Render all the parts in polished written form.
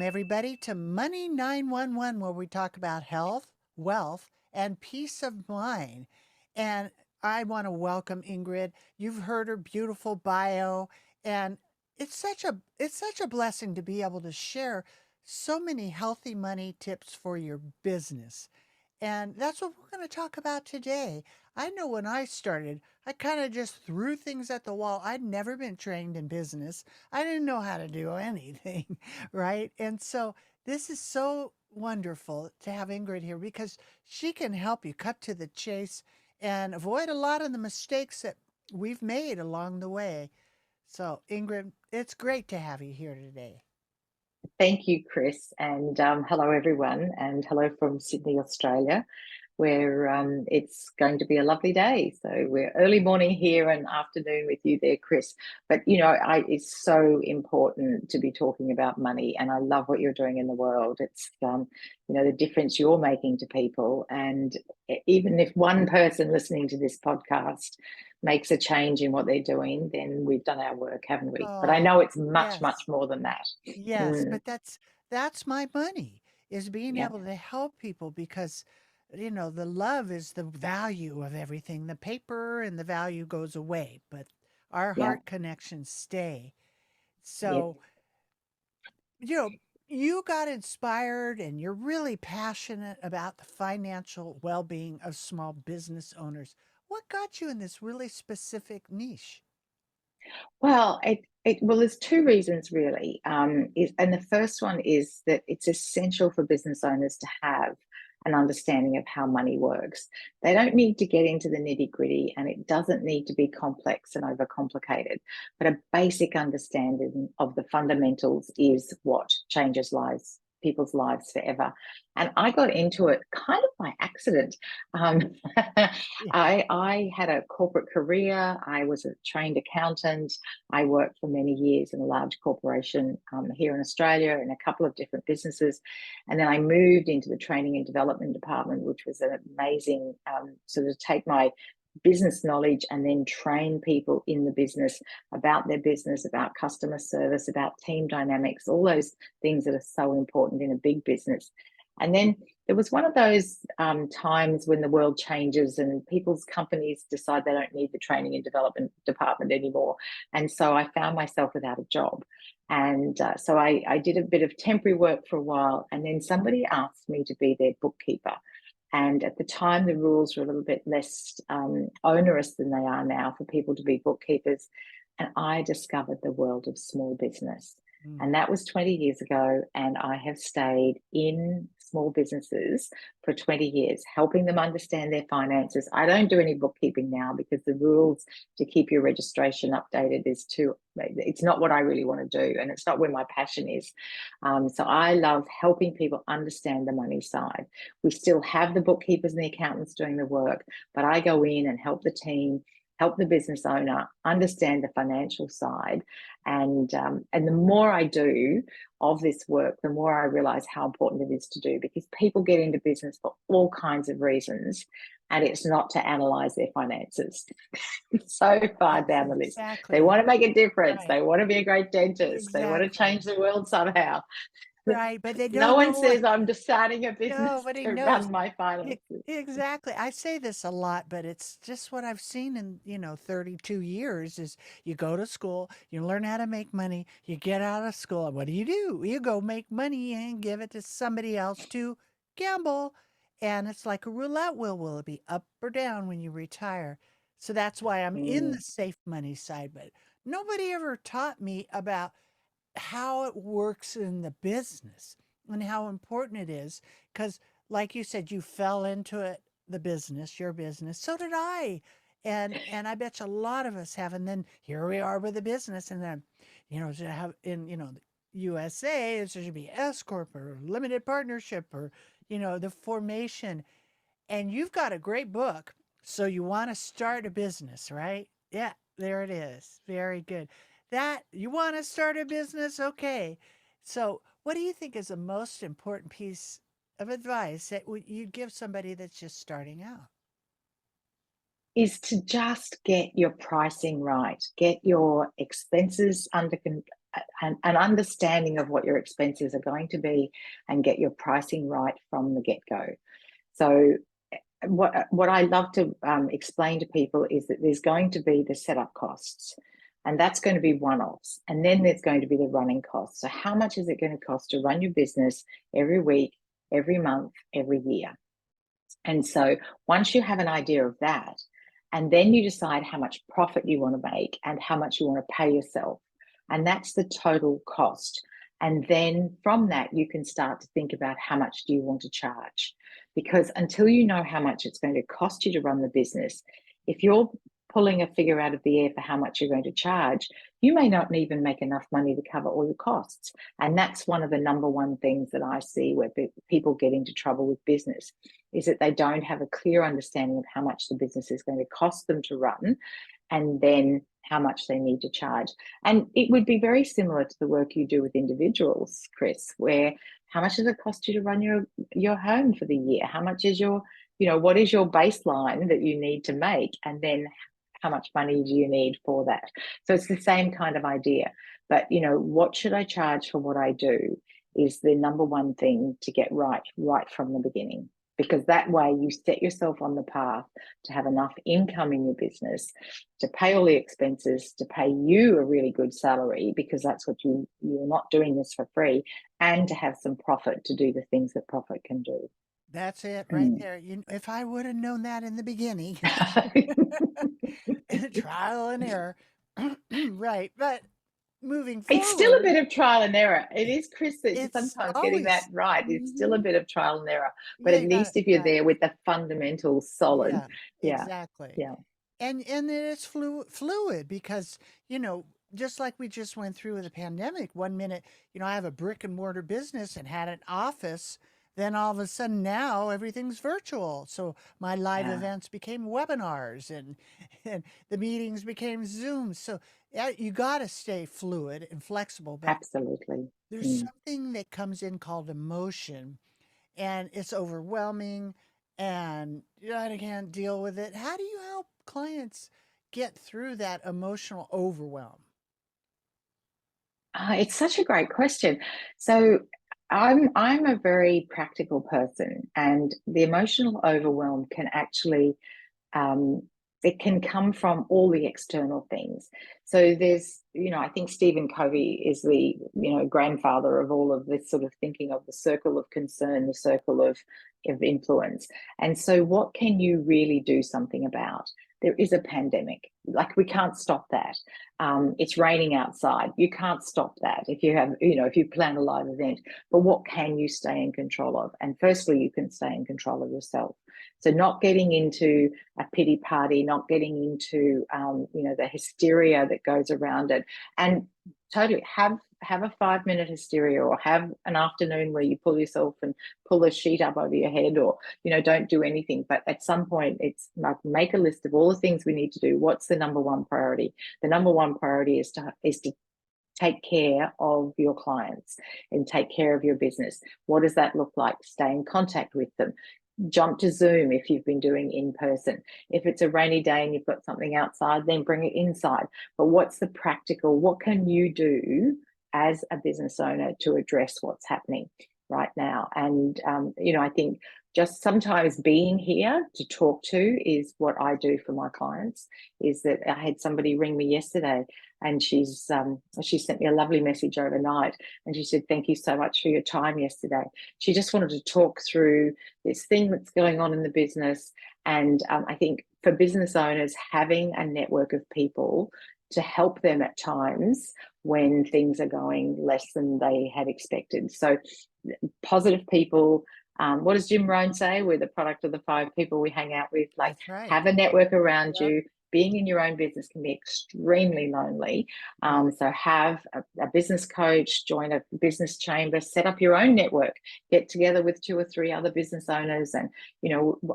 everybody, to Money 911, where we talk about health, wealth, and peace of mind. And I want to welcome Ingrid. You've heard her beautiful bio, and it's such a blessing to be able to share so many healthy money tips for your business. And that's what we're going to talk about today. I know when I started, I kind of just threw things at the wall. I'd never been trained in business. I didn't know how to do anything, right? And so this is so wonderful to have Ingrid here because she can help you cut to the chase and avoid a lot of the mistakes that we've made along the way. So, Ingrid, it's great to have you here today. Thank you, Kris, and hello everyone, and hello from Sydney, Australia, where it's going to be a lovely day. So we're early morning here and afternoon with you there, Kris. But it's so important to be talking about money, and I love what you're doing in the world. It's the difference you're making to people, and even if one person listening to this podcast makes a change in what they're doing, then we've done our work, haven't we? But I Oh, know it's much, much yes. more than that. Yes, Mm, but that's my money is being yeah, able to help people because the love is the value of everything. The paper and the value goes away, but our yeah, heart connections stay. yeah. So, you know, you got inspired and you're really passionate about the financial well-being of small business owners. What got you in this really specific niche? Well, there's two reasons really. And the first one is that it's essential for business owners to have an understanding of how money works. They don't need to get into the nitty gritty, and it doesn't need to be complex and overcomplicated. But a basic understanding of the fundamentals is what changes people's lives forever. And I got into it kind of by accident. Um, Yeah. I had a corporate career. I was a trained accountant. I worked for many years in a large corporation here in Australia in a couple of different businesses. And then I moved into the training and development department, which was an amazing sort of take my business knowledge and then train people in the business about their business, about customer service, about team dynamics, all those things that are so important in a big business. And then there was one of those times when the world changes and people's companies decide they don't need the training and development department anymore. And so I found myself without a job. And so I did a bit of temporary work for a while. And then somebody asked me to be their bookkeeper. And at the time, the rules were a little bit less onerous than they are now for people to be bookkeepers. And I discovered the world of small business. Mm. And that was 20 years ago. And I have stayed in small businesses for 20 years, helping them understand their finances. I don't do any bookkeeping now because the rules to keep your registration updated it's not what I really want to do. And it's not where my passion is. So I love helping people understand the money side. We still have the bookkeepers and the accountants doing the work, but I go in and help the team, help the business owner understand the financial side. And the more I do of this work, the more I realize how important it is to do, because people get into business for all kinds of reasons, and it's not to analyze their finances. So far That's down the list. They exactly want to make a difference. right. They want to be a great dentist. They want to change Exactly. the world somehow. Right, but they No don't one know. says I'm just starting a business Nobody to knows. run my E finances. exactly. I say this a lot, but it's just what I've seen in, 32 years is you go to school, you learn how to make money, you get out of school, and what do? You go make money and give it to somebody else to gamble. And it's like a roulette wheel. Will it be up or down when you retire? So that's why I'm in Mm, the safe money side, but nobody ever taught me about how it works in the business and how important it is. Because, like you said, you fell into it, the business, your business. So did I. And I bet you a lot of us have. And then here we are with the business. And then, to have in, the USA, there should be S Corp or limited partnership or, the formation. And you've got a great book. So you want to start a business, right? Yeah, there it is. Very good. That you want to start a business? Okay. So, what do you think is the most important piece of advice that you'd give somebody that's just starting out? is to just get your pricing right, get your expenses an understanding of what your expenses are going to be and get your pricing right from the get-go. So what I love to explain to people is that there's going to be the setup costs, and that's going to be one-offs. And then there's going to be the running costs. So how much is it going to cost to run your business every week, every month, every year? And so once you have an idea of that, and then you decide how much profit you want to make and how much you want to pay yourself, and that's the total cost. And then from that, you can start to think about how much do you want to charge? Because until you know how much it's going to cost you to run the business, if you're pulling a figure out of the air for how much you're going to charge, you may not even make enough money to cover all your costs. And that's one of the number one things that I see where people get into trouble with business, is that they don't have a clear understanding of how much the business is going to cost them to run, and then how much they need to charge. And it would be very similar to the work you do with individuals, Kris, where how much does it cost you to run your home for the year? How much is your, what is your baseline that you need to make? And then how much money do you need for that? So it's the same kind of idea. But, what should I charge for what I do is the number one thing to get right from the beginning. Because that way you set yourself on the path to have enough income in your business to pay all the expenses, to pay you a really good salary, because that's what you're not doing this for free, and to have some profit to do the things that profit can do. That's it right there. If I would have known that in the beginning, trial and error. Right. But moving It's still a forward, bit of trial and error. It is, Kris, that it's sometimes getting that always, right. It's still a mhm, bit of trial and error. But yeah, at you got least it if you're right. there with the fundamentals solid, Yeah, yeah, exactly. yeah. And then it's fluid because, you know, just like we just went through with the pandemic, one minute, I have a brick and mortar business and had an office. Then all of a sudden now everything's virtual. So my live Yeah, events became webinars and the meetings became Zoom. So yeah, you got to stay fluid and flexible. But absolutely. there's Mm. something that comes in called emotion, and it's overwhelming, and I can't deal with it. How do you help clients get through that emotional overwhelm? It's such a great question. So I'm a very practical person, and the emotional overwhelm can actually um, it can come from all the external things. So there's, I think Stephen Covey is the, grandfather of all of this sort of thinking of the circle of concern, the circle of influence. And so what can you really do something about? There is a pandemic. Like, we can't stop that. It's raining outside. You can't stop that if you have, if you plan a live event. But what can you stay in control of? And firstly, you can stay in control of yourself. So not getting into a pity party, not getting into the hysteria that goes around it, and totally have a 5 minute hysteria, or have an afternoon where you pull yourself and pull a sheet up over your head, or don't do anything. But at some point, it's like, make a list of all the things we need to do. What's the number one priority? The number one priority is to take care of your clients and take care of your business. What does that look like? Stay in contact with them. Jump to Zoom if you've been doing in person. If it's a rainy day and you've got something outside, then bring it inside. But what's the practical? What can you do as a business owner to address what's happening right now? And, I think just sometimes being here to talk to is what I do for my clients. Is that I had somebody ring me yesterday, and she sent me a lovely message overnight, and she said, "Thank you so much for your time yesterday." She just wanted to talk through this thing that's going on in the business. And I think for business owners, having a network of people to help them at times when things are going less than they had expected. So positive people. What does Jim Rohn say? We're the product of the 5 people we hang out with. Like, That's right. have a network around Yep. you. Being in your own business can be extremely lonely. Yeah. So have a business coach, join a business chamber, set up your own network, get together with 2 or 3 other business owners. And,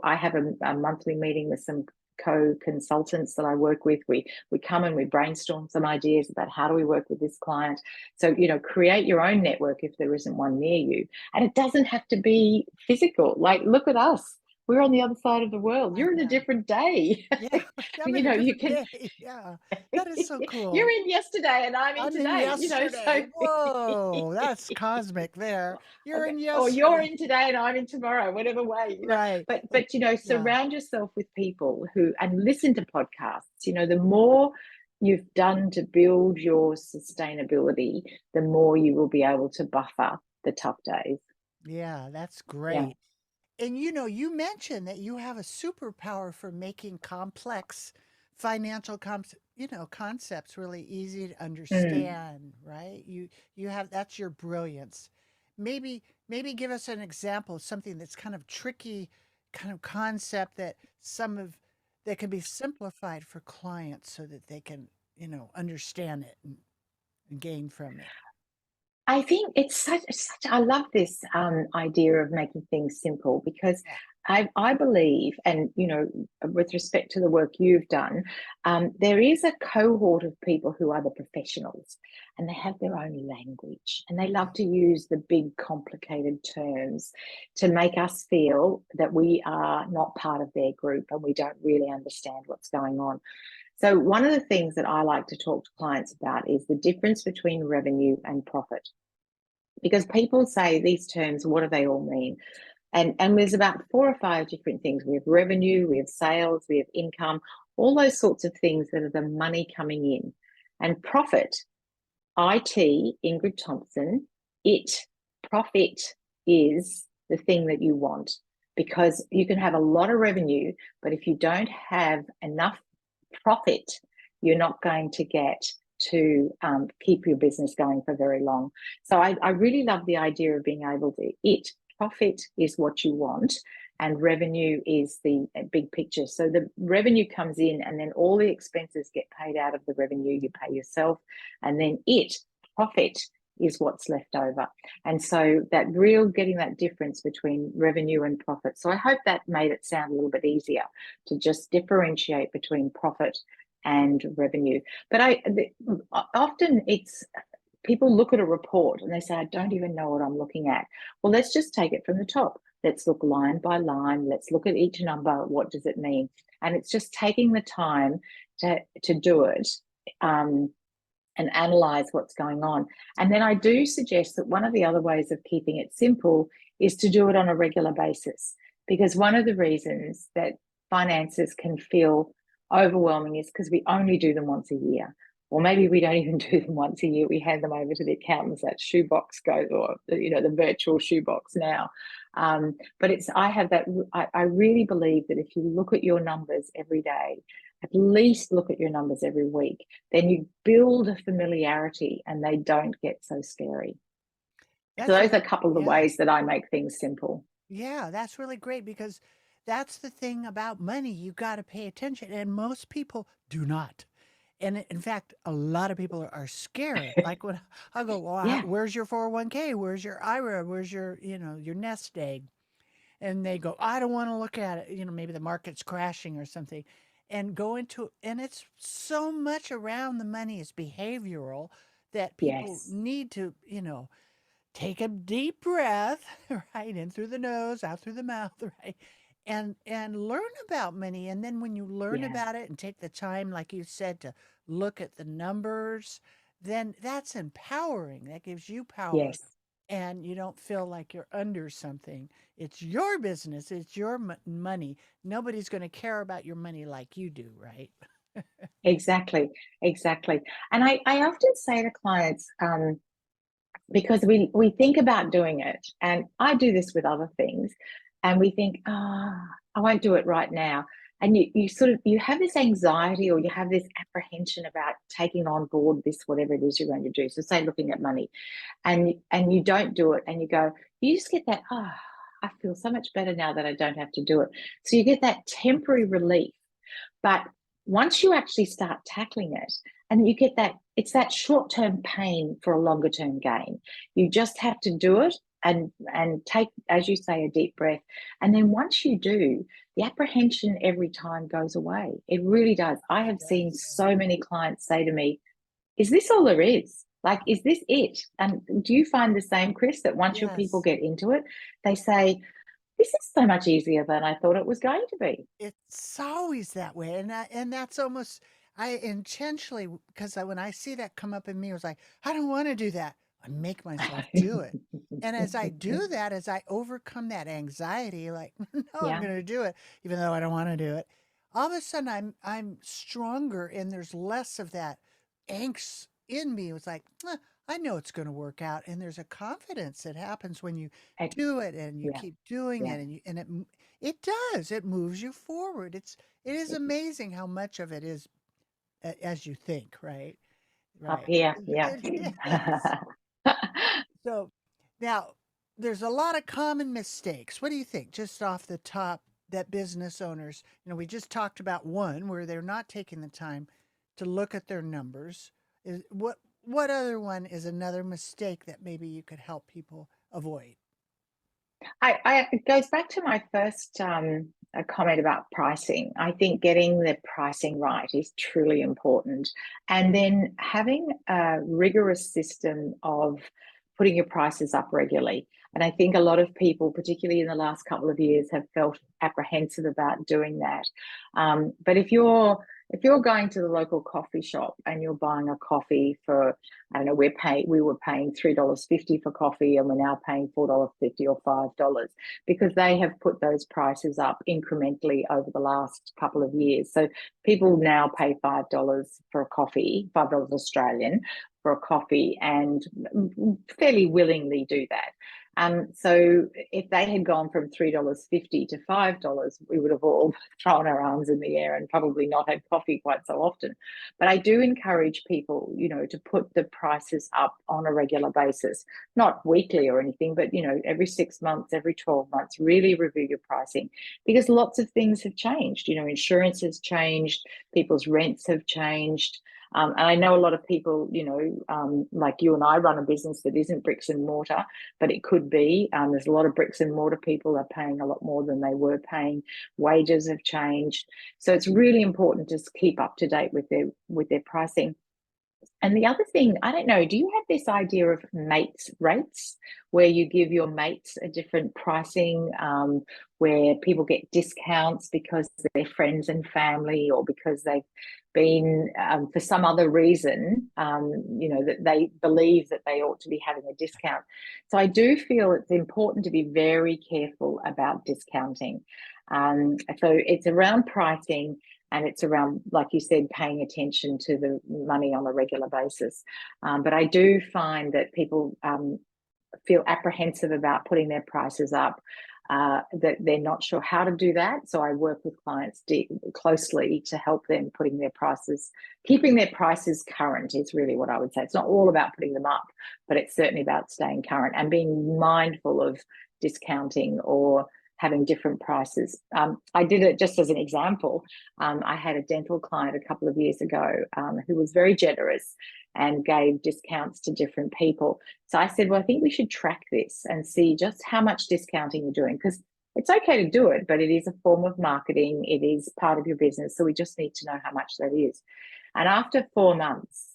I have a monthly meeting with some co-consultants that I work with. We come and we brainstorm some ideas about how do we work with this client. So, create your own network if there isn't one near you. And it doesn't have to be physical. Like, look at us. we're on the other side of the world. I You're in a know. different day. Yeah, I'm in You a know, you different can day. Yeah, that is so you're cool. in yesterday and I'm in I'm in today, you know, yesterday. so Whoa, that's cosmic there. You're okay. in Or you're yesterday. in today and I'm in tomorrow, whatever way, you know. Right. But you know, Yeah. surround yourself with people who and listen to podcasts. You know, the more you've done to build your sustainability, the more you will be able to buffer the tough days. Yeah, that's Yeah. great. And you mentioned that you have a superpower for making complex financial concepts really easy to Mm. understand, right? You have that's your brilliance. Maybe give us an example of something that's kind of tricky, kind of concept that can be simplified for clients so that they can, understand it and gain from it. I think it's such I love this idea of making things simple because Yeah. I believe, and you know, with respect to the work you've done, there is a cohort of people who are the professionals and they have their own language and they Yeah. love to use the big complicated terms to make us feel that we are not part of their group and we don't really understand what's going on. So, one of the things that I like to talk to clients about is the difference between revenue and profit. Because people say these terms, what do they all mean? And there's about 4 or 5 different things. We have revenue, we have sales, we have income, all those sorts of things that are the money coming in. And profit, IT, Ingrid Thompson, profit is the thing that you want because you can have a lot of revenue, but if you don't have enough profit, you're not going to get to keep your business going for very long. So I really love the idea of being able to profit is what you want and revenue is the big picture. So the revenue comes in and then all the expenses get paid out of the revenue you pay yourself. And then profit is what's left over. And so that real getting that difference between revenue and profit. So I hope that made it sound a little bit easier to just differentiate between profit and revenue. But often it's people look at a report and they say, I don't even know what I'm looking at. Well, let's just take it from the top. Let's look line by line. Let's look at each number. What does it mean? And it's just taking the time to do it and analyze what's going on. And then I do suggest that one of the other ways of keeping it simple is to do it on a regular basis. Because one of the reasons that finances can feel overwhelming is because we only do them once a year. Or maybe we don't even do them once a year. We hand them over to the accountants. That shoebox goes, or the virtual shoebox now. But I really believe that if you look at your numbers every day, at least look at your numbers every week, then you build a familiarity and they don't get so scary. So That's those are really a couple of the yeah. ways that I make things simple. Yeah, that's really great because that's the thing about money. You got to pay attention, and most people do not. And in fact, a lot of people are scared. Like when I go, well, Yeah. where's your 401k? Where's your IRA? Where's your, your nest egg? And they go, I don't want to look at it. Maybe the market's crashing or something. And go into, and it's so much around the money is behavioral that people Yes. need to, take a deep breath, right, in through the nose, out through the mouth, right, and learn about money. And then when you learn Yeah. about it and take the time, like you said, to look at the numbers, then that's empowering. That gives you power, Yes. and you don't feel like you're under something. It's your business. It's your money. Nobody's going to care about your money like you do, right? Exactly. Exactly. And I often say to clients, because we think about doing it, and I do this with other things, and we think, I won't do it right now. And you sort of you have this anxiety or you have this apprehension about taking on board this whatever it is you're going to do. So say looking at money and you don't do it and you go, you just get that, I feel so much better now that I don't have to do it. So you get that temporary relief. But once you actually start tackling it, and you get that, it's that short term pain for a longer term gain. You just have to do it and take, as you say, a deep breath. And then once you do, the apprehension every time goes away. It really does. I It have seen does. so many clients say to me, is this all there is? Like, is this it? And do you find the same, Kris, that once your people Yes. get into it, they say, this is so much easier than I thought it was going to be. It's always that way, and that's almost I intentionally because when I see that come up in me, I was like, I don't want to do that. I make myself do it, and as I do that, as I overcome that anxiety, like no, I'm Yeah, going to do it, even though I don't want to do it. All of a sudden, I'm stronger, and there's less of that angst in me. It's like I know it's going to work out, and there's a confidence that happens when you ex- do it and you yeah, keep doing yeah. it, and it does. It moves you forward. It is amazing how much of it is as you think, right? Up Right. here, yeah. It is. So now there's a lot of common mistakes. What do you think, just off the top, that business owners, we just talked about one where they're not taking the time to look at their numbers. Is what other one is another mistake that maybe you could help people avoid? It goes back to my first comment about pricing. I think getting the pricing right is truly important. And then having a rigorous system of putting your prices up regularly. And I think a lot of people, particularly in the last couple of years, have felt apprehensive about doing that. But if you're going to the local coffee shop and you're buying a coffee for, I don't know, we were paying $3.50 for coffee, and we're now paying $4.50 or $5 because they have put those prices up incrementally over the last couple of years. So people now pay $5 for a coffee, $5 Australian for a coffee, and fairly willingly do that. So if they had gone from $3.50 to $5, we would have all thrown our arms in the air and probably not had coffee quite so often. But I do encourage people, to put the prices up on a regular basis, not weekly or anything, but, every 6 months, every 12 months, really review your pricing because lots of things have changed. Insurance has changed, people's rents have changed. And I know a lot of people, like you and I run a business that isn't bricks and mortar, but it could be. There's a lot of bricks and mortar people are paying a lot more than they were paying. Wages have changed. So it's really important to keep up to date with their pricing. And the other thing, I don't know, do you have this idea of mates rates where you give your mates a different pricing, where people get discounts because they're friends and family or because they've been, for some other reason, that they believe that they ought to be having a discount. So I do feel it's important to be very careful about discounting. So it's around pricing and it's around, like you said, paying attention to the money on a regular basis. But I do find that people feel apprehensive about putting their prices up, that they're not sure how to do that. So I work with clients closely to help them keeping their prices current is really what I would say. It's not all about putting them up, but it's certainly about staying current and being mindful of discounting or having different prices. I did it just as an example. I had a dental client a couple of years ago who was very generous and gave discounts to different people. So I said, well, I think we should track this and see just how much discounting you're doing because it's okay to do it, but it is a form of marketing. It is part of your business. So we just need to know how much that is. And after 4 months,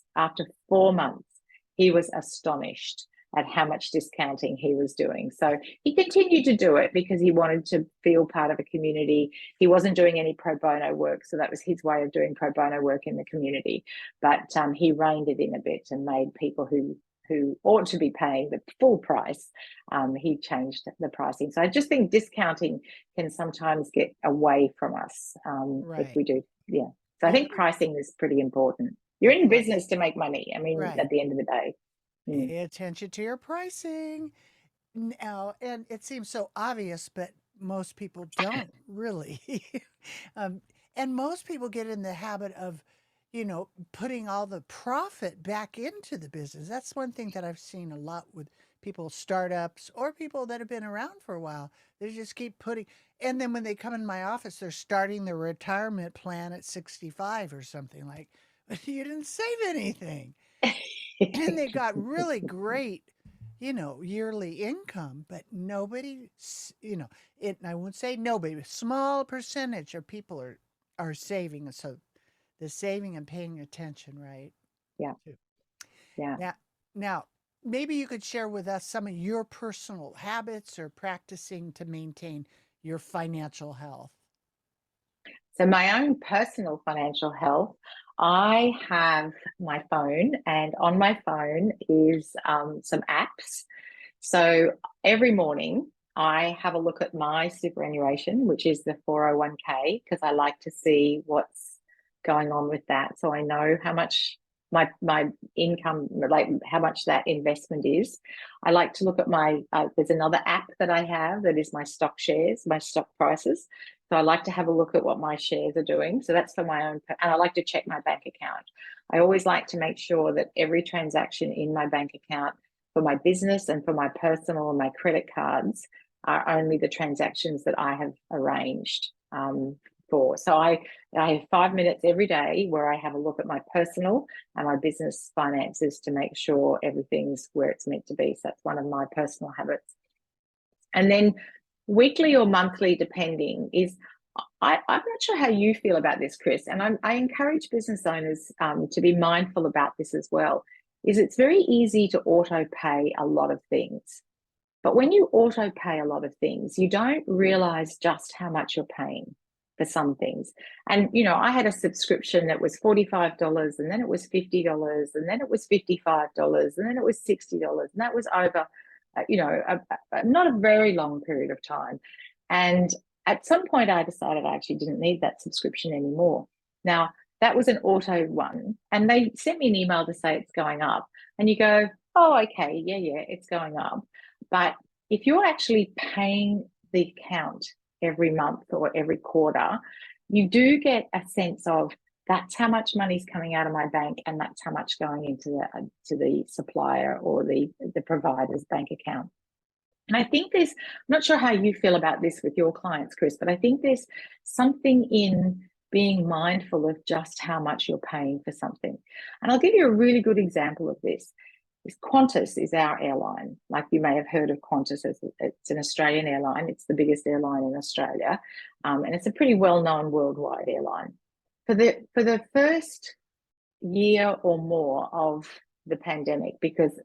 he was astonished at how much discounting he was doing. So he continued to do it because he wanted to feel part of a community. He wasn't doing any pro bono work, so that was his way of doing pro bono work in the community. But he reined it in a bit and made people who ought to be paying the full price, he changed the pricing. So I just think discounting can sometimes get away from us if Right. we do. Yeah. So I And think pricing is pretty important. You're in right. business to make money. I mean, Right. at the end of the day. Mm. Pay attention to your pricing. Now, and it seems so obvious, but most people don't really. um, and most people get in the habit of, putting all the profit back into the business. That's one thing that I've seen a lot with people, startups or people that have been around for a while. They just keep putting, and then when they come in my office, they're starting their retirement plan at 65 or something like, you didn't save anything. And they got really great, yearly income, but nobody, I won't say nobody, a small percentage of people are saving. So the saving and paying attention, right? Yeah. Too. Yeah. Now, now, maybe you could share with us some of your personal habits or practicing to maintain your financial health. So my own personal financial health, I have my phone, and on my phone is some apps. So every morning I have a look at my superannuation, which is the 401k, because I like to see what's going on with that. So I know how much my income, like how much that investment is. I like to look at my, there's another app that I have that is my stock shares, my stock prices. So I like to have a look at what my shares are doing. So that's for my own, and I like to check my bank account. I always like to make sure that every transaction in my bank account for my business and for my personal and my credit cards are only the transactions that I have arranged for. So I have 5 minutes every day where I have a look at my personal and my business finances to make sure everything's where it's meant to be. So that's one of my personal habits. And then weekly or monthly, depending, is I'm not sure how you feel about this, Kris, and I encourage business owners to be mindful about this as well. Is it's very easy to auto pay a lot of things, but when you auto pay a lot of things, you don't realize just how much you're paying for some things. And I had a subscription that was $45, and then it was $50, and then it was $55, and then it was $60, and that was over not a very long period of time. And at some point, I decided I actually didn't need that subscription anymore. Now, that was an auto one, and they sent me an email to say it's going up. And you go, oh, okay, yeah, it's going up. But if you're actually paying the account every month or every quarter, you do get a sense of that's how much money's coming out of my bank, and that's how much going into the supplier or the provider's bank account. And I think I'm not sure how you feel about this with your clients, Kris, but I think there's something in being mindful of just how much you're paying for something. And I'll give you a really good example of this. Qantas is our airline. Like, you may have heard of Qantas. It's an Australian airline. It's the biggest airline in Australia. And it's a pretty well-known worldwide airline. For the first year or more of the pandemic, because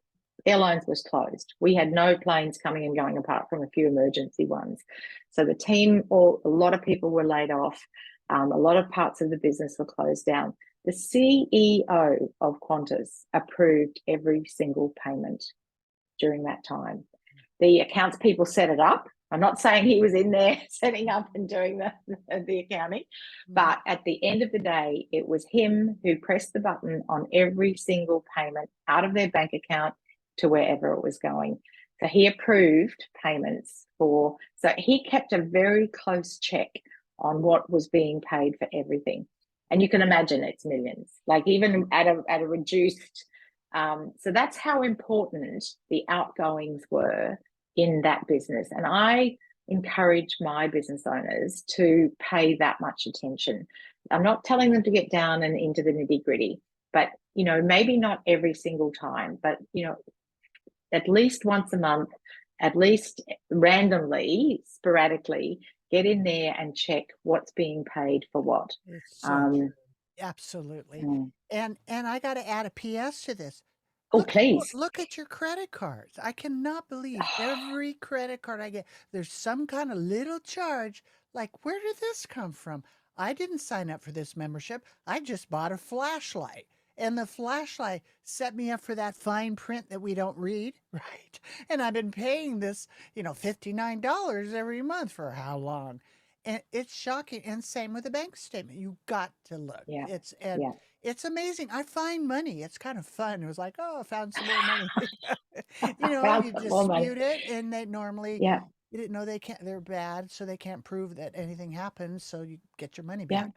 airlines was closed, we had no planes coming and going apart from a few emergency ones. So the team, or a lot of people were laid off. A lot of parts of the business were closed down. The CEO of Qantas approved every single payment during that time. The accounts people set it up. I'm not saying he was in there setting up and doing the accounting, but at the end of the day, it was him who pressed the button on every single payment out of their bank account to wherever it was going. So he approved payments so he kept a very close check on what was being paid for everything. And you can imagine it's millions, like even at a reduced. So that's how important the outgoings were in that business. And I encourage my business owners to pay that much attention. I'm not telling them to get down and into the nitty-gritty, but maybe not every single time, but at least once a month, at least randomly, sporadically, get in there and check what's being paid for what. It's so true. Absolutely. And I got to add a PS to this. Oh, please. Look at your credit cards. I cannot believe every credit card I get, there's some kind of little charge. Like, where did this come from? I didn't sign up for this membership. I just bought a flashlight. And the flashlight set me up for that fine print that we don't read, right? And I've been paying this, $59 every month for how long? And it's shocking. And same with the bank statement. You got to look. Yeah. It's amazing. I find money. It's kind of fun. It was like, oh, I found some more money. You dispute it, and they normally, you didn't know they're bad, so they can't prove that anything happened, so you get your money back.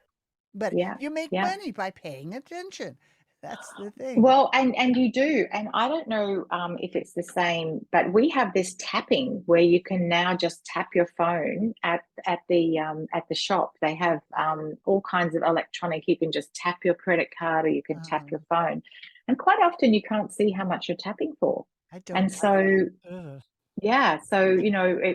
But you make money by paying attention. That's the thing. Well, and you do, and I don't know if it's the same, but we have this tapping where you can now just tap your phone at the shop. They have all kinds of electronic. You can just tap your credit card, or you can tap your phone, and quite often you can't see how much you're tapping for. I don't. And so Yeah, so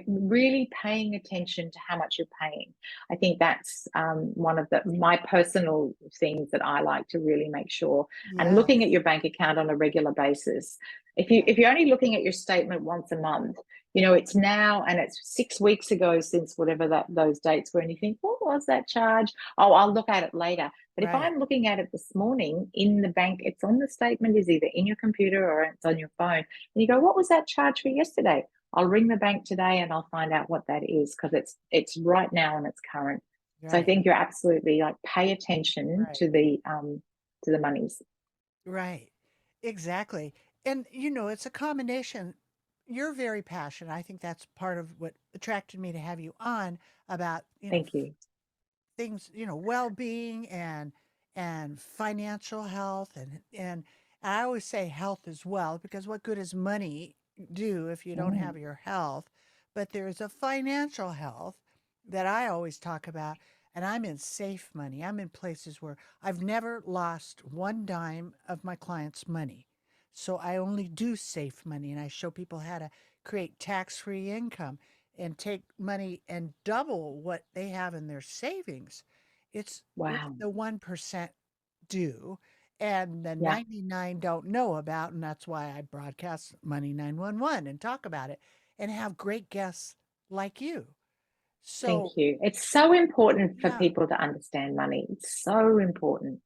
really paying attention to how much you're paying. I think that's one of my personal things that I like to really make sure. And looking at Yes. your bank account on a regular basis. Yeah. If you're only looking at your statement once a month, it's now and it's 6 weeks ago since whatever those dates were, and you think, what was that charge? Oh, I'll look at it later. But if Right. I'm looking at it this morning in the bank, it's on the statement, is either in your computer or it's on your phone. And you go, what was that charge for yesterday? I'll ring the bank today and I'll find out what that is, because it's right now and it's current. So I Right. think you're absolutely like, pay attention Right. to the monies. Right. Exactly. And it's a combination. You're very passionate. I think that's part of what attracted me to have you on about, Thank you. things, well-being and financial health and I always say health as well, because what good does money do if you don't Mm, have your health? But there's a financial health that I always talk about, and I'm in safe money. I'm in places where I've never lost one dime of my clients' money. So I only do safe money, and I show people how to create tax-free income and take money and double what they have in their savings. It's what wow. the 1% do and the Yeah. 99 don't know about. And that's why I broadcast Money 911 and talk about it and have great guests like you. Thank So, you. It's so important for yeah. people to understand money. It's so important.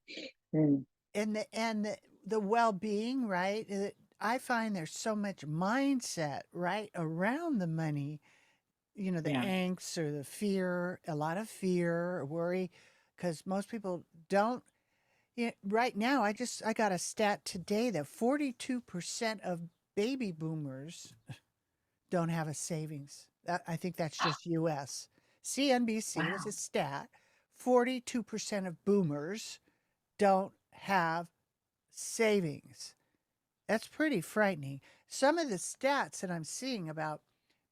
Mm, And the well-being, right? I find there's so much mindset right around the money, the yeah. angst or the fear, a lot of fear or worry, because most people don't. Yeah, right now, I got a stat today that 42% of baby boomers don't have a savings. I think that's just US. CNBC was a Wow. stat. 42% of boomers don't have savings. That's pretty frightening. Some of the stats that I'm seeing about,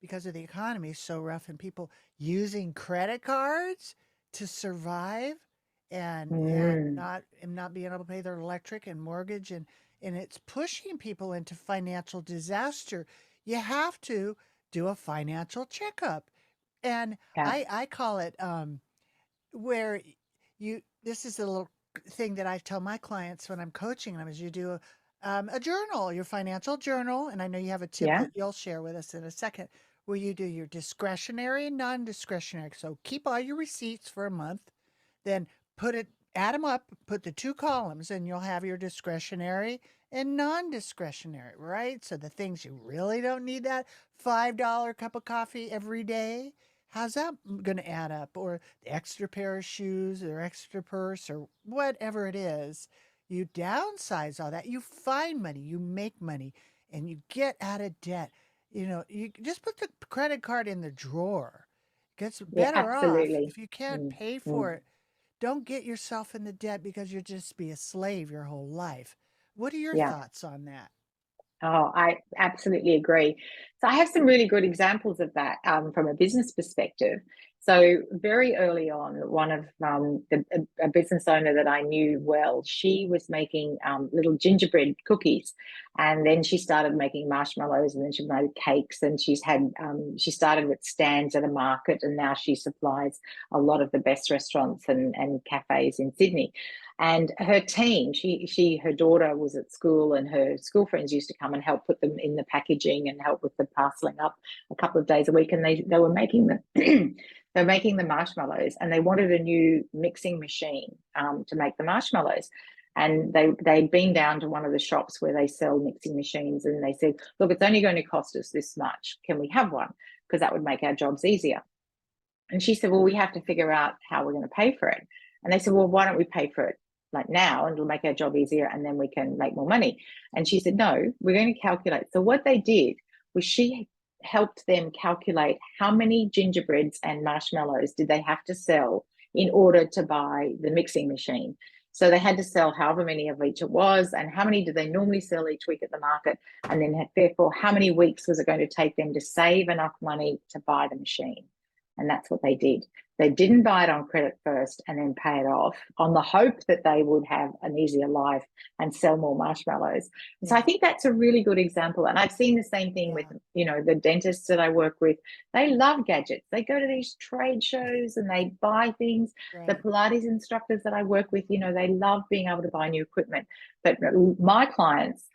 because of the economy is so rough and people using credit cards to survive Mm, and not being able to pay their electric and mortgage, and it's pushing people into financial disaster. You have to do a financial checkup. And yeah. I call it where this is a little thing that I tell my clients when I'm coaching them is you do a journal, your financial journal. And I know you have a tip Yeah. that you'll share with us in a second, where you do your discretionary and non-discretionary. So keep all your receipts for a month, then add them up, put the two columns, and you'll have your discretionary and non-discretionary, right? So the things you really don't need, that $5 cup of coffee every day, how's that going to add up? Or the extra pair of shoes or extra purse or whatever it is. You downsize all that. You find money, you make money, and you get out of debt. You just put the credit card in the drawer. Gets Yeah, better off absolutely. if you can't Mm, pay mm. for it. Don't get yourself in the debt because you'll just be a slave your whole life. What are your Yeah. thoughts on that? Oh, I absolutely agree. So I have some really good examples of that from a business perspective. So very early on, one of a business owner that I knew well, she was making little gingerbread cookies, and then she started making marshmallows, and then she made cakes, and she started with stands at a market, and now she supplies a lot of the best restaurants and cafes in Sydney. And her team, her daughter was at school, and her school friends used to come and help put them in the packaging and help with the parceling up a couple of days a week. And they were making the they were making the marshmallows, and they wanted a new mixing machine to make the marshmallows. And they'd been down to one of the shops where they sell mixing machines, and they said, "Look, it's only going to cost us this much. Can we have one? Because that would make our jobs easier." And she said, "Well, we have to figure out how we're going to pay for it." And they said, "Well, why don't we pay for it like now, and it'll make our job easier, and then we can make more money." And she said, "No, we're going to calculate." So what they did was she helped them calculate how many gingerbreads and marshmallows did they have to sell in order to buy the mixing machine. So they had to sell however many of each it was, and how many did they normally sell each week at the market, and then therefore how many weeks was it going to take them to save enough money to buy the machine. And that's what they did. They didn't buy it on credit first and then pay it off on the hope that they would have an easier life and sell more marshmallows. And so I Yeah. think that's a really good example. And I've seen the same thing with, Yeah. the dentists that I work with. They love gadgets. They go to these trade shows and they buy things. The Right. Pilates instructors that I work with, they love being able to buy new equipment. But my clients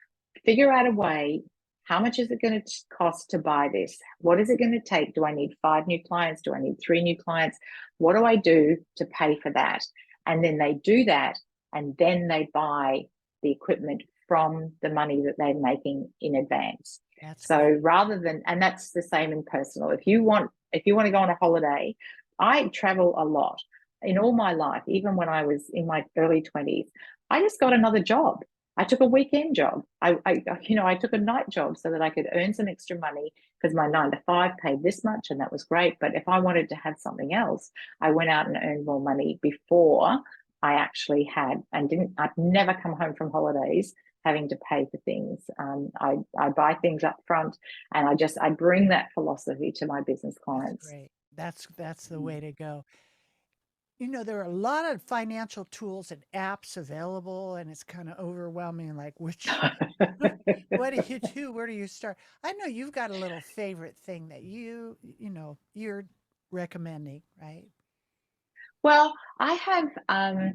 figure out a way. How much is it going to cost to buy this? What is it going to take? Do I need 5 new clients? Do I need 3 new clients? What do I do to pay for that? And then they do that, and then they buy the equipment from the money that they're making in advance. That's So great. rather than, and that's the same in personal. If you want to go on a holiday, I travel a lot. In all my life, even when I was in my early 20s, I just got another job. I took a weekend job. I took a night job so that I could earn some extra money because my 9 to 5 paid this much, and that was great. But if I wanted to have something else, I went out and earned more money before I actually had, and didn't. I've never come home from holidays having to pay for things. I buy things up front, and I bring that philosophy to my business That's clients. great. That's the way to go. There are a lot of financial tools and apps available, and it's kind of overwhelming. Like, which, what do you do? Where do you start? I know you've got a little favorite thing that you're recommending, right? Well, I have a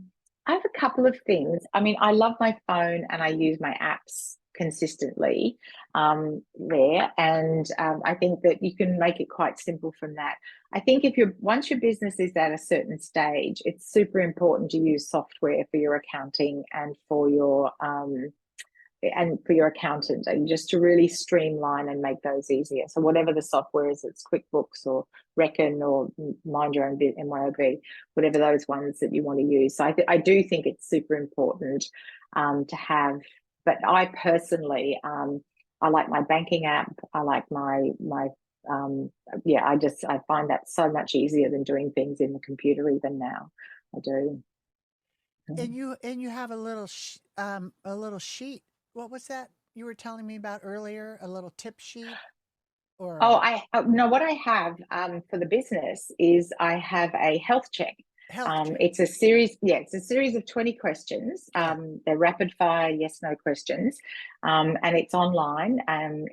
couple of things. I mean, I love my phone and I use my apps consistently there, and I think that you can make it quite simple from that. I think if once your business is at a certain stage, it's super important to use software for your accounting and for your accountant, and just to really streamline and make those easier. So whatever the software is, it's QuickBooks or Reckon or Mind Your Own MYOB, whatever those ones that you want to use. So I do think it's super important to have. But I personally, I like my banking app. I like my I find that so much easier than doing things in the computer even now. I do. And you have a little sheet. What was that you were telling me about earlier? A little tip sheet or Oh, a I no. What I have for the business is I have a health check. health check? It's a series. Yeah, it's a series of 20 questions. Yeah. They're rapid fire yes/no questions, and it's online.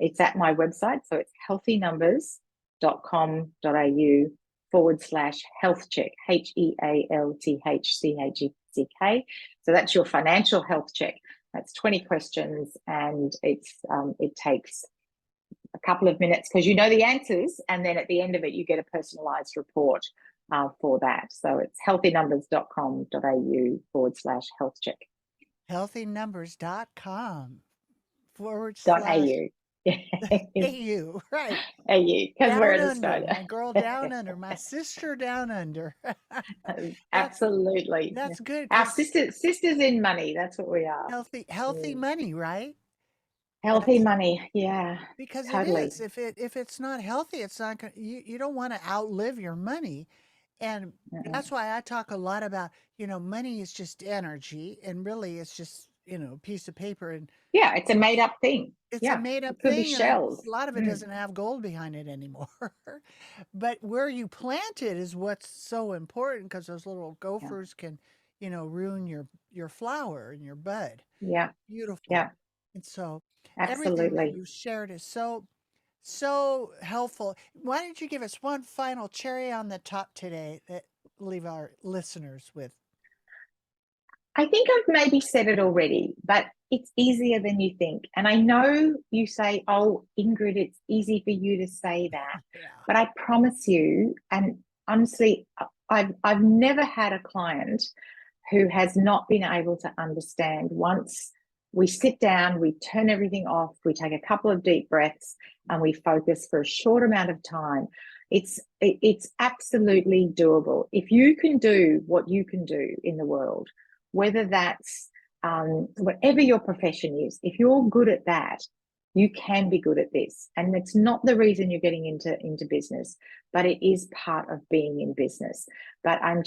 It's at my website, so it's healthynumbers.com.au/health check. HEALTHCHECK. So that's your financial health check. That's 20 questions, and it takes a couple of minutes because you know the answers, and then at the end of it you get a personalized report for that. So it's healthynumbers.com.au/health check. Healthynumbers.com forward slash .au. AU, right. AU, because we're Down in under, Australia. my girl down under, my sister down under. That's Absolutely. that's good Our because sisters in money, that's what we are. healthy Mm. money, right? Healthy That's money, yeah, because it totally. is. If it's not healthy, it's not gonna you don't want to outlive your money. And that's why I talk a lot about, money is just energy and really it's just, a piece of paper and Yeah, it's a made up thing. it's a Yeah, made up it could be thing and shells. a lot of it Mm. doesn't have gold behind it anymore. But where you plant it is what's so important because those little Yeah, gophers can, ruin your flower and your bud. yeah, Beautiful. yeah, And so everything that absolutely. you shared is so helpful. Why don't you give us one final cherry on the top today that leave our listeners with? I think I've maybe said it already, but it's easier than you think. And I know you say, oh, Ingrid, it's easy for you to say that. Yeah. But I promise you, and honestly, I've never had a client who has not been able to understand once we sit down, we turn everything off, we take a couple of deep breaths, and we focus for a short amount of time. It's absolutely doable. If you can do what you can do in the world, whether that's whatever your profession is, if you're good at that, you can be good at this. And it's not the reason you're getting into business, but it is part of being in business. But I'm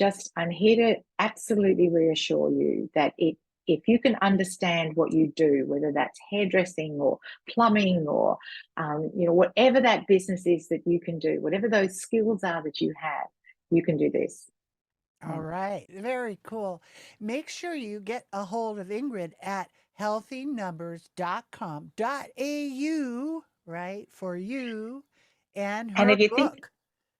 here to absolutely reassure you that if you can understand what you do, whether that's hairdressing or plumbing or whatever that business is that you can do, whatever those skills are that you have, you can do this. All right. Very cool. Make sure you get a hold of Ingrid at healthynumbers.com.au, right? For you and And her if you think, book.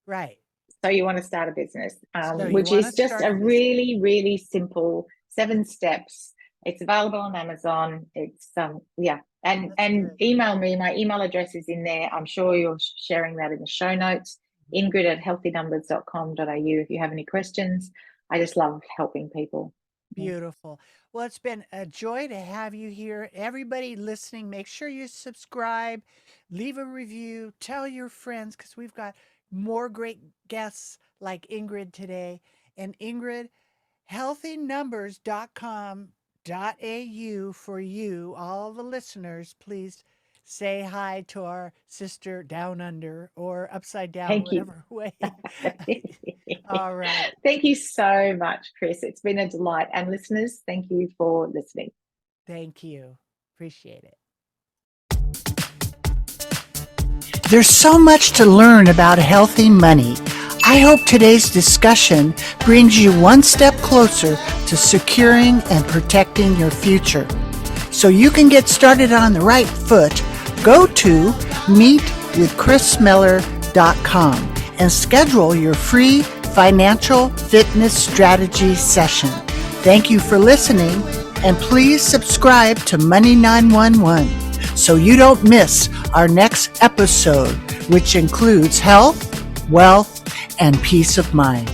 Right. so you want to start a business, So you which want to is just start a a business. really, really simple 7 steps. It's available on Amazon. It's yeah. And That's good. email me. My email address is in there. I'm sure you're sharing that in the show notes. Ingrid at healthynumbers.com.au if you have any questions. I just love helping people. Yeah. Beautiful. Well, it's been a joy to have you here. Everybody listening, make sure you subscribe, leave a review, tell your friends because we've got more great guests like Ingrid today. And Ingrid, healthynumbers.com.au for you, all the listeners. Please say hi to our sister down under or upside down, Thank you. whatever way. All right. Thank you so much, Kris. It's been a delight. And listeners, thank you for listening. Thank you. Appreciate it. There's so much to learn about healthy money. I hope today's discussion brings you one step closer to securing and protecting your future. So you can get started on the right foot, go to meetwithkrismiller.com and schedule your free financial fitness strategy session. Thank you for listening, and please subscribe to Money 911 so you don't miss our next episode, which includes health, wealth, and peace of mind.